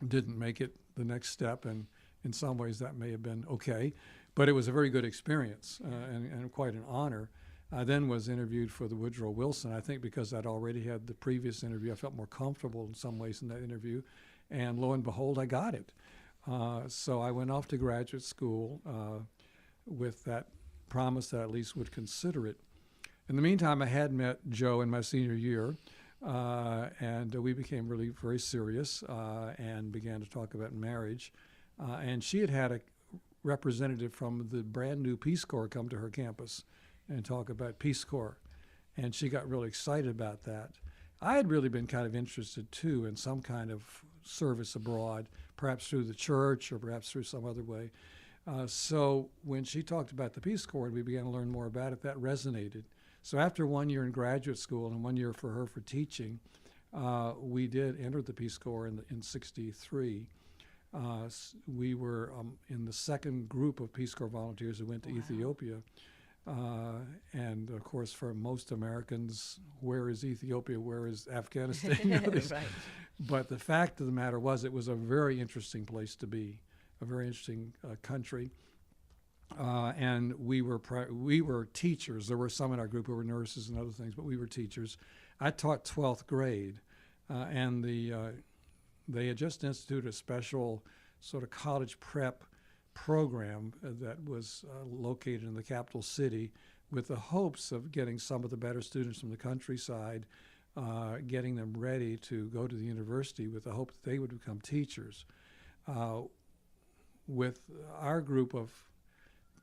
Didn't make it the next step, and in some ways that may have been okay, but it was a very good experience and quite an honor. I then was interviewed for the Woodrow Wilson. I think because I'd already had the previous interview, I felt more comfortable in some ways in that interview, and lo and behold, I got it. So I went off to graduate school with that promise that I at least would consider it. In the meantime, I had met Joe in my senior year, and we became really very serious and began to talk about marriage. And she had had a representative from the brand new Peace Corps come to her campus and talk about Peace Corps, and she got really excited about that. I had really been kind of interested too in some kind of service abroad, perhaps through the church or perhaps through some other way. So when she talked about the Peace Corps and we began to learn more about it, that resonated. So after 1 year in graduate school and 1 year for her for teaching, we did enter the Peace Corps in '63. We were in the second group of Peace Corps volunteers who went to Ethiopia. And of course, for most Americans, where is Ethiopia? Where is Afghanistan? Right. But the fact of the matter was, it was a very interesting place to be, a very interesting country. And we were teachers. There were some in our group who were nurses and other things, but we were teachers. I taught 12th grade, and they had just instituted a special sort of college prep program that was located in the capital city with the hopes of getting some of the better students from the countryside, getting them ready to go to the university with the hope that they would become teachers. With our group of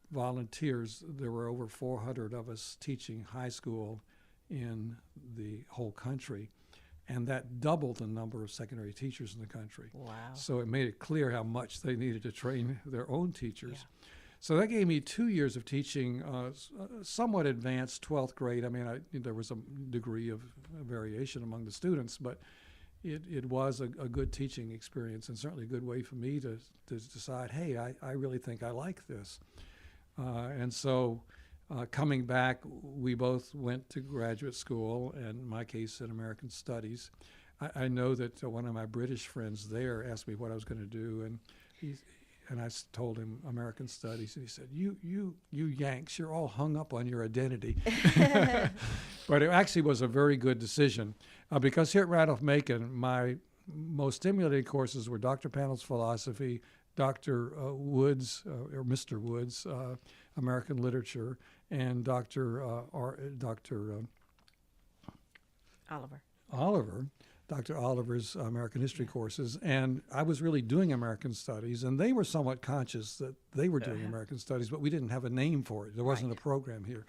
volunteers, there were over 400 of us teaching high school in the whole country, and that doubled the number of secondary teachers in the country. Wow. So it made it clear how much they needed to train their own teachers. Yeah. So that gave me 2 years of teaching somewhat advanced 12th grade. I mean, there was a degree of variation among the students, but it was a good teaching experience and certainly a good way for me to decide, hey, I really think I like this. And so coming back, we both went to graduate school, and in my case in American Studies. I know that one of my British friends there asked me what I was going to do, and I told him American Studies, and he said, you Yanks, you're all hung up on your identity. But it actually was a very good decision, because here at Randolph-Macon, my most stimulating courses were Dr. Panel's philosophy, Dr. Woods, or Mr. Woods, American literature, and Dr. Dr. Oliver's American history courses. And I was really doing American Studies, and they were somewhat conscious that they were doing American Studies, but we didn't have a name for it. There wasn't a program here.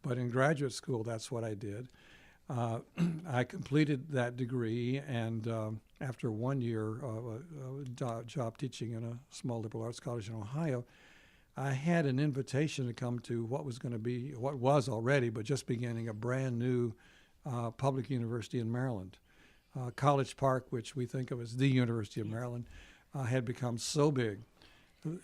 But in graduate school, that's what I did. I completed that degree, and after 1 year of job teaching in a small liberal arts college in Ohio, I had an invitation to come to what was already, but just beginning, a brand new public university in Maryland. College Park, which we think of as the University of Maryland, had become so big,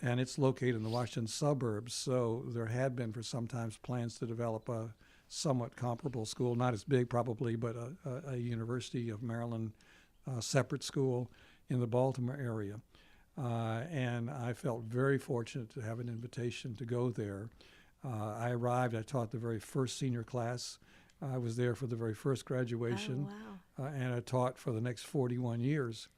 and it's located in the Washington suburbs, so there had been for some time plans to develop a somewhat comparable school, not as big probably, but a University of Maryland separate school in the Baltimore area. And I felt very fortunate to have an invitation to go there. I arrived, I taught the very first senior class. I was there for the very first graduation. Oh, wow. And I taught for the next 41 years.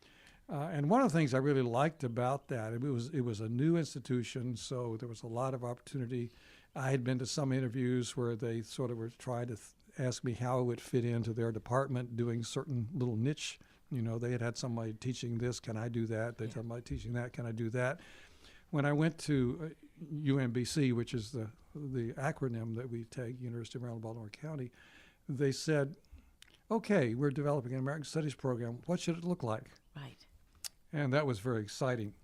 And one of the things I really liked about that, it was a new institution, so there was a lot of opportunity. I had been to some interviews where they sort of were trying to ask me how it would fit into their department, doing certain little niche. You know, they had somebody teaching this, can I do that? They had somebody teaching that, can I do that? When I went to UMBC, which is the acronym that we take, University of Maryland, Baltimore County, they said, okay, we're developing an American Studies program. What should it look like? Right. And that was very exciting,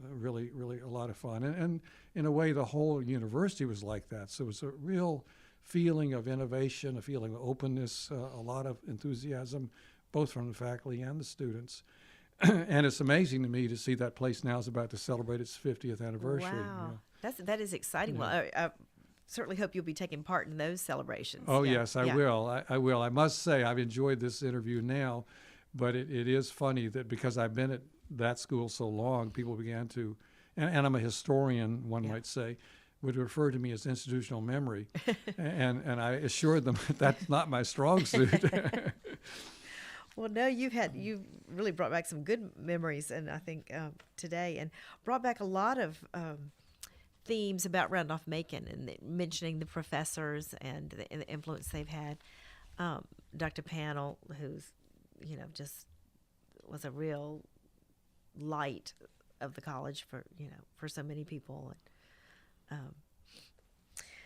really, really a lot of fun. And in a way, the whole university was like that. So it was a real feeling of innovation, a feeling of openness, a lot of enthusiasm, both from the faculty and the students. And it's amazing to me to see that place now is about to celebrate its 50th anniversary. Wow. That is exciting. Yeah. Well, I certainly hope you'll be taking part in those celebrations. Oh, Yeah. yes, I Yeah. will. I will. I must say, I've enjoyed this interview now, but it is funny that because I've been at that school so long, people began to, and I'm a historian, one Yeah. might say, would refer to me as institutional memory. and I assured them that that's not my strong suit. Well, no, you really brought back some good memories, and I think today, and brought back a lot of themes about Randolph-Macon, and mentioning the professors and the influence they've had. Dr. Panel, who's just was a real light of the college for so many people. And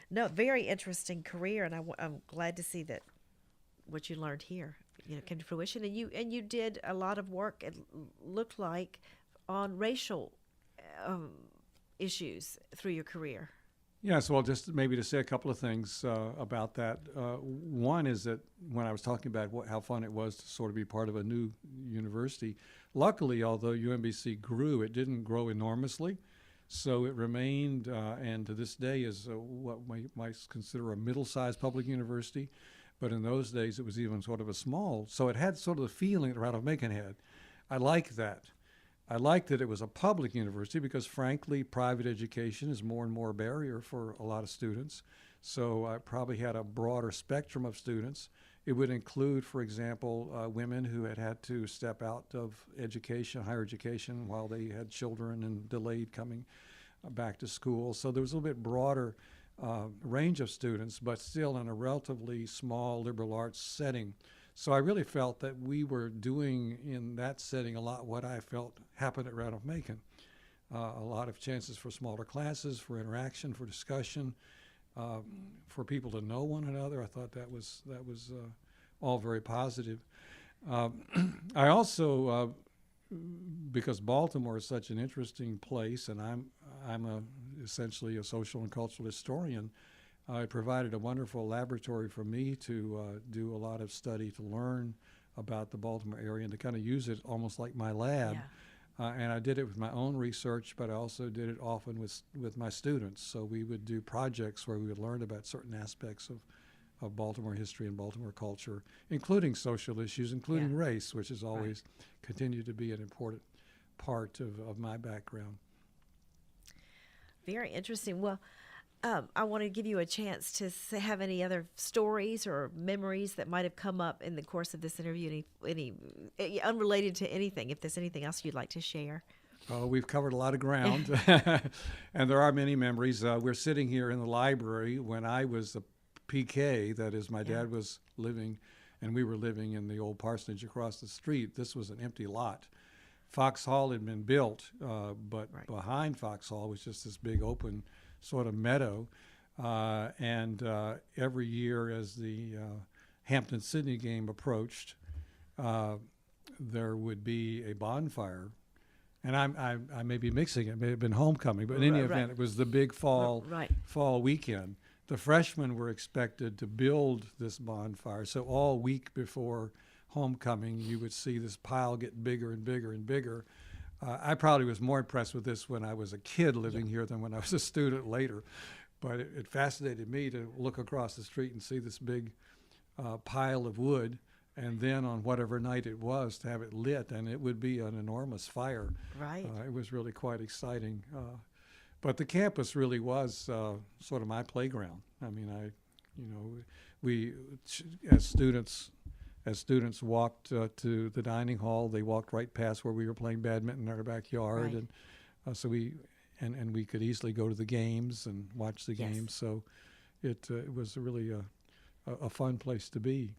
no, very interesting career, and I'm glad to see that what you learned here came to fruition. And you did a lot of work, it looked like, on racial issues through your career. Yes, well, just maybe to say a couple of things about that. One is that when I was talking about how fun it was to sort of be part of a new university, luckily, although UMBC grew, it didn't grow enormously. So it remained, and to this day is what we might consider a middle-sized public university. But in those days, it was even sort of a small. So it had sort of the feeling that Randolph-Macon had. I like that. I liked that it was a public university because, frankly, private education is more and more a barrier for a lot of students. So I probably had a broader spectrum of students. It would include, for example, women who had to step out of education, higher education, while they had children and delayed coming back to school. So there was a little bit broader range of students, but still in a relatively small liberal arts setting. So I really felt that we were doing in that setting a lot what I felt happened at Randolph-Macon. A lot of chances for smaller classes, for interaction, for discussion, for people to know one another. I thought that was all very positive. I also, because Baltimore is such an interesting place, and I'm essentially a social and cultural historian, it provided a wonderful laboratory for me to do a lot of study, to learn about the Baltimore area, and to kind of use it almost like my lab. Yeah. And I did it with my own research, but I also did it often with my students. So we would do projects where we would learn about certain aspects of Baltimore history and Baltimore culture, including social issues, including race, which has always continued to be an important part of my background. Very interesting. Well, I want to give you a chance to have any other stories or memories that might have come up in the course of this interview, any unrelated to anything, if there's anything else you'd like to share. We've covered a lot of ground, and there are many memories. We're sitting here in the library when I was a PK, that is, my dad was living, and we were living in the old parsonage across the street. This was an empty lot. Fox Hall had been built, but behind Fox Hall was just this big open sort of meadow. And every year as the Hampton-Sydney game approached, there would be a bonfire. And I may be mixing it. It may have been homecoming, but in any event, it was the big fall weekend. The freshmen were expected to build this bonfire. So all week before homecoming, you would see this pile get bigger and bigger and bigger. I probably was more impressed with this when I was a kid living here than when I was a student later. But it fascinated me to look across the street and see this big pile of wood, and then on whatever night it was to have it lit, and it would be an enormous fire. Right. It was really quite exciting. But the campus really was sort of my playground. I mean, we as students walked to the dining hall, they walked right past where we were playing badminton in our backyard, and so we could easily go to the games and watch the games. So it was really a fun place to be.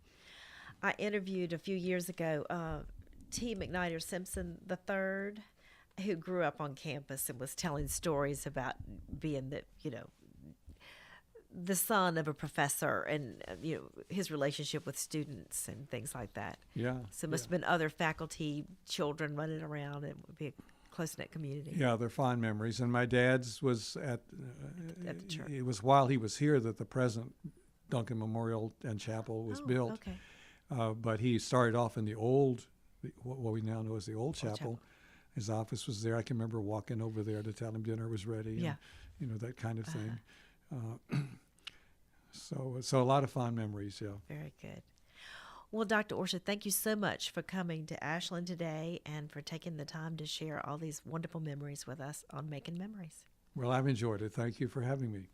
I interviewed a few years ago T. McNider Simpson III, who grew up on campus and was telling stories about being the son of a professor, and his relationship with students and things like that. Yeah. So it must have been other faculty, children running around. It would be a close-knit community. Yeah, they're fond memories. And my dad's was At the church. It was while he was here that the present Duncan Memorial and Chapel was built. Okay. But he started off in what we now know as the old chapel. His office was there. I can remember walking over there to tell him dinner was ready. Yeah. And, that kind of thing. So a lot of fond memories, yeah. Very good. Well, Dr. Orser, thank you so much for coming to Ashland today and for taking the time to share all these wonderful memories with us on Making Memories. Well, I've enjoyed it. Thank you for having me.